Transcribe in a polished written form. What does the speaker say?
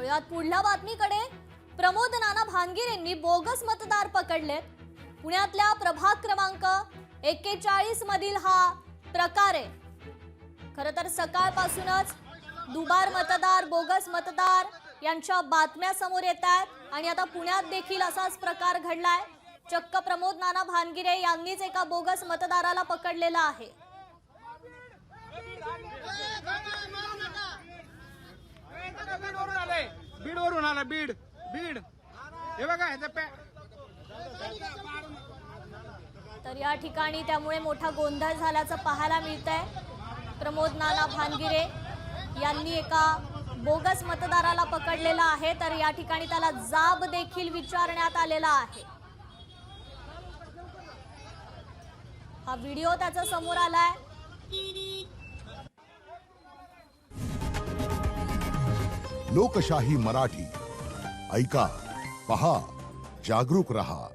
वळूयात पुढल्या बातमीकडे. प्रमोद नाना भानगिरेंनी बोगस मतदार पकडलेत. पुण्यातल्या प्रभाग क्रमांक 41 मधील हा प्रकार आहे. खरं तर सकाळपासूनच दुबार मतदार, बोगस मतदार यांच्या बातम्या समोर येत आहेत आणि आता पुण्यात देखील असाच प्रकार घडलाय. चक्क प्रमोद नाना भानगिरे यांनीच एका बोगस मतदाराला पकडलेला आहे. बीड वरून आला, बीड बीड हे बघा. तर या ठिकाणी त्यामुळे मोठा गोंधळ झाल्याचं पाहायला मिळतंय. प्रमोद नाना भानगिरे यांनी एका बोगस मतदाराला पकडलेला आहे. तर या ठिकाणी त्याला जाब देखील विचारण्यात आलेला आहे. हा व्हिडिओ त्याचा समोर आलाय. लोकशाही मराठी ऐका, पहा, जागरूक रहा.